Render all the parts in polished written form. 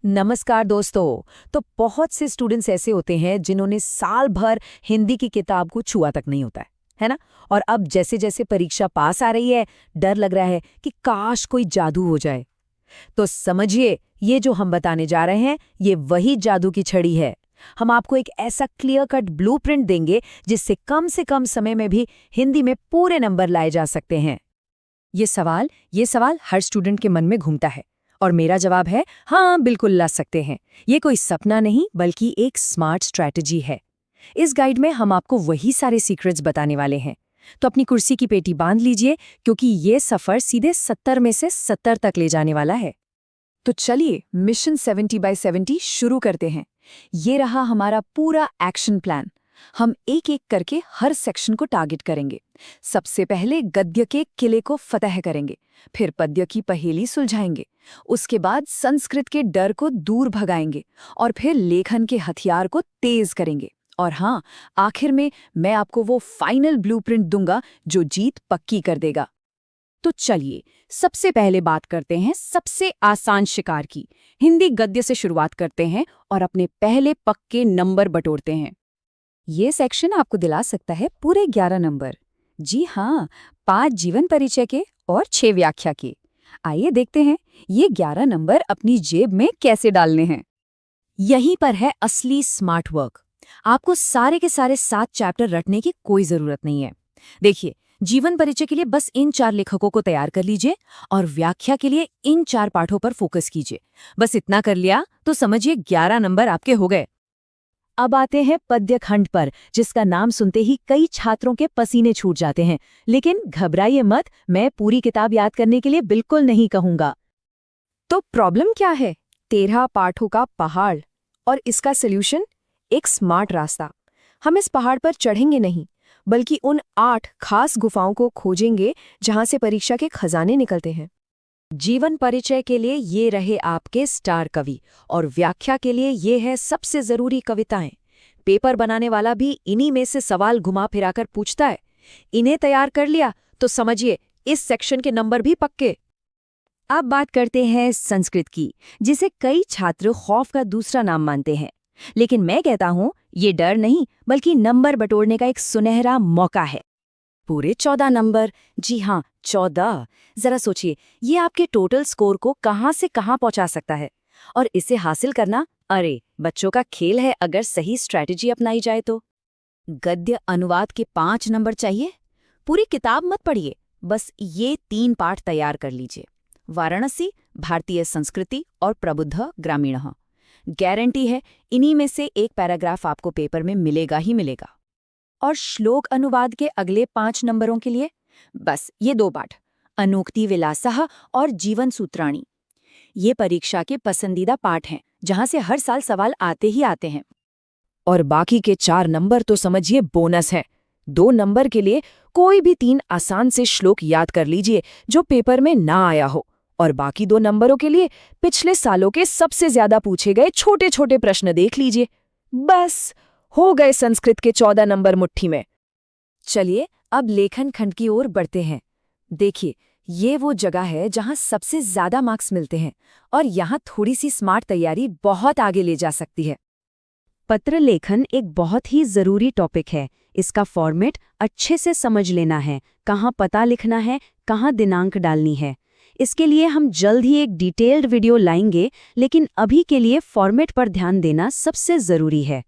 नमस्कार दोस्तों। तो बहुत से स्टूडेंट्स ऐसे होते हैं जिन्होंने साल भर हिंदी की किताब को छुआ तक नहीं होता है ना। और अब जैसे जैसे परीक्षा पास आ रही है, डर लग रहा है कि काश कोई जादू हो जाए। तो समझिए, ये जो हम बताने जा रहे हैं ये वही जादू की छड़ी है। हम आपको एक ऐसा क्लियर कट ब्लूप्रिंट देंगे जिससे कम से कम समय में भी हिंदी में पूरे नंबर लाए जा सकते हैं। ये सवाल हर स्टूडेंट के मन में घूमता है और मेरा जवाब है हाँ, बिल्कुल ला सकते हैं। ये कोई सपना नहीं बल्कि एक स्मार्ट स्ट्रैटेजी है। इस गाइड में हम आपको वही सारे सीक्रेट्स बताने वाले हैं। तो अपनी कुर्सी की पेटी बांध लीजिए क्योंकि ये सफर सीधे 70 में से 70 तक ले जाने वाला है। तो चलिए मिशन 70/70 शुरू करते हैं। ये रहा हमारा पूरा एक्शन प्लान। हम एक एक करके हर सेक्शन को टारगेट करेंगे। सबसे पहले गद्य के किले को फतह करेंगे, फिर पद्य की पहेली सुलझाएंगे, उसके बाद संस्कृत के डर को दूर भगाएंगे और फिर लेखन के हथियार को तेज करेंगे। और हाँ, आखिर में मैं आपको वो फाइनल ब्लूप्रिंट दूंगा जो जीत पक्की कर देगा। तो चलिए सबसे पहले बात करते हैं सबसे आसान शिकार की। हिंदी गद्य से शुरुआत करते हैं और अपने पहले पक्के नंबर बटोरते हैं। ये सेक्शन आपको दिला सकता है पूरे 11 नंबर। जी हाँ, 5 जीवन परिचय के और 6 व्याख्या के। आइए देखते हैं ये 11 नंबर अपनी जेब में कैसे डालने हैं। यहीं पर है असली स्मार्ट वर्क। आपको सारे के सारे 7 चैप्टर रटने की कोई जरूरत नहीं है। देखिए, जीवन परिचय के लिए बस इन 4 लेखकों को तैयार कर लीजिए और व्याख्या के लिए इन 4 पाठों पर फोकस कीजिए। बस इतना कर लिया तो समझिए 11 नंबर आपके हो गए। अब आते हैं पद्य खंड पर, जिसका नाम सुनते ही कई छात्रों के पसीने छूट जाते हैं। लेकिन घबराइए मत, मैं पूरी किताब याद करने के लिए बिल्कुल नहीं कहूंगा। तो प्रॉब्लम क्या है? 13 पाठों का पहाड़ और इसका सॉल्यूशन एक स्मार्ट रास्ता। हम इस पहाड़ पर चढ़ेंगे नहीं, बल्कि उन 8 खास गुफाओं को खोजेंगे जहां से परीक्षा के खजाने निकलते हैं। जीवन परिचय के लिए ये रहे आपके स्टार कवि और व्याख्या के लिए ये है सबसे जरूरी कविताएं। पेपर बनाने वाला भी इन्हीं में से सवाल घुमा फिराकर पूछता है। इन्हें तैयार कर लिया तो समझिए इस सेक्शन के नंबर भी पक्के। अब बात करते हैं संस्कृत की, जिसे कई छात्र खौफ का दूसरा नाम मानते हैं। लेकिन मैं कहता हूं ये डर नहीं बल्कि नंबर बटोरने का एक सुनहरा मौका है। पूरे 14 नंबर, जी हाँ 14। जरा सोचिए, ये आपके टोटल स्कोर को कहां से कहां पहुंचा सकता है। और इसे हासिल करना, अरे बच्चों का खेल है अगर सही स्ट्रैटेजी अपनाई जाए तो। गद्य अनुवाद के 5 नंबर चाहिए? पूरी किताब मत पढ़िए, बस ये 3 पाठ तैयार कर लीजिए। वाराणसी, भारतीय संस्कृति और प्रबुद्ध ग्रामीण। गारंटी है इन्हीं में से एक पैराग्राफ आपको पेपर में मिलेगा ही मिलेगा। और श्लोक अनुवाद के अगले 5 नंबरों के लिए बस ये 2 पाठ, अनोक्ति विलासः और जीवन सूत्राणी। ये परीक्षा के पसंदीदा पाठ हैं जहां से हर साल सवाल आते ही आते हैं। और बाकी के 4 नंबर तो समझिए बोनस है। 2 नंबर के लिए कोई भी 3 आसान से श्लोक याद कर लीजिए जो पेपर में ना आया हो। और बाकी 2 नंबरों के लिए पिछले सालों के सबसे ज्यादा पूछे गए छोटे छोटे प्रश्न देख लीजिए। बस हो गए संस्कृत के 14 नंबर मुट्ठी में। चलिए अब लेखन खंड की ओर बढ़ते हैं। देखिए, ये वो जगह है जहां सबसे ज्यादा मार्क्स मिलते हैं और यहां थोड़ी सी स्मार्ट तैयारी बहुत आगे ले जा सकती है। पत्र लेखन एक बहुत ही जरूरी टॉपिक है। इसका फॉर्मेट अच्छे से समझ लेना है, कहाँ पता लिखना है, कहाँ दिनांक डालनी है। इसके लिए हम जल्द ही एक डिटेल्ड वीडियो लाएंगे, लेकिन अभी के लिए फॉर्मेट पर ध्यान देना सबसे जरूरी है।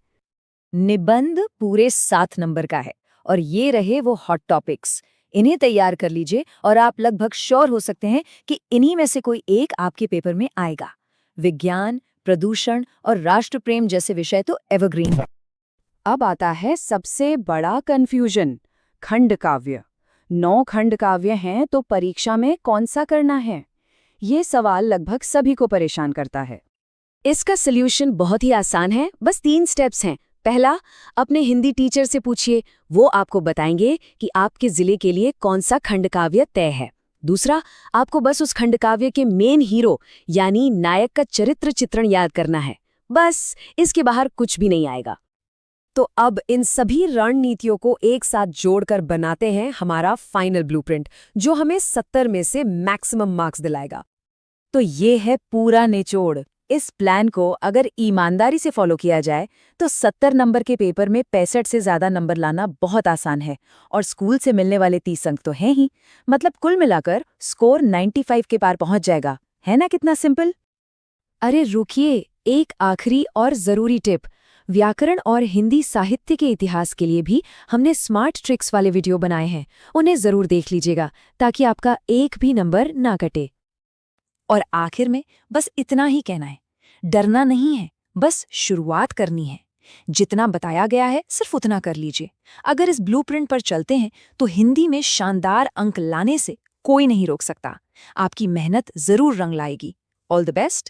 निबंध पूरे 7 नंबर का है और ये रहे वो हॉट टॉपिक्स। इन्हें तैयार कर लीजिए और आप लगभग श्योर हो सकते हैं कि इन्हीं में से कोई एक आपके पेपर में आएगा। विज्ञान, प्रदूषण और राष्ट्र प्रेम जैसे विषय तो एवरग्रीन है। अब आता है सबसे बड़ा कंफ्यूजन, खंड काव्य। 9 खंड काव्य हैं तो परीक्षा में कौन सा करना है? ये सवाल लगभग सभी को परेशान करता है। इसका सल्यूशन बहुत ही आसान है, बस 3 स्टेप्स हैं। पहला, अपने हिंदी टीचर से पूछिए, वो आपको बताएंगे कि आपके जिले के लिए कौन सा खंड काव्य तय है। दूसरा, आपको बस उस खंड काव्य के मेन हीरो यानी नायक का चरित्र चित्रण याद करना है। बस इसके बाहर कुछ भी नहीं आएगा। तो अब इन सभी रणनीतियों को एक साथ जोड़कर बनाते हैं हमारा फाइनल ब्लूप्रिंट, जो हमें 70 में से मैक्सिमम मार्क्स दिलाएगा। तो ये है पूरा निचोड़। इस प्लान को अगर ईमानदारी से फॉलो किया जाए तो 70 नंबर के पेपर में 65 से ज़्यादा नंबर लाना बहुत आसान है और स्कूल से मिलने वाले 30 अंक तो हैं ही। मतलब कुल मिलाकर स्कोर 95 के पार पहुंच जाएगा। है ना कितना सिंपल? अरे रुकिए, एक आखिरी और ज़रूरी टिप। व्याकरण और हिंदी साहित्य के इतिहास के लिए भी हमने स्मार्ट ट्रिक्स वाले वीडियो बनाए हैं, उन्हें ज़रूर देख लीजिएगा ताकि आपका एक भी नंबर ना कटे। और आखिर में बस इतना ही कहना है, डरना नहीं है, बस शुरुआत करनी है। जितना बताया गया है सिर्फ उतना कर लीजिए। अगर इस ब्लूप्रिंट पर चलते हैं तो हिंदी में शानदार अंक लाने से कोई नहीं रोक सकता। आपकी मेहनत जरूर रंग लाएगी। All the best.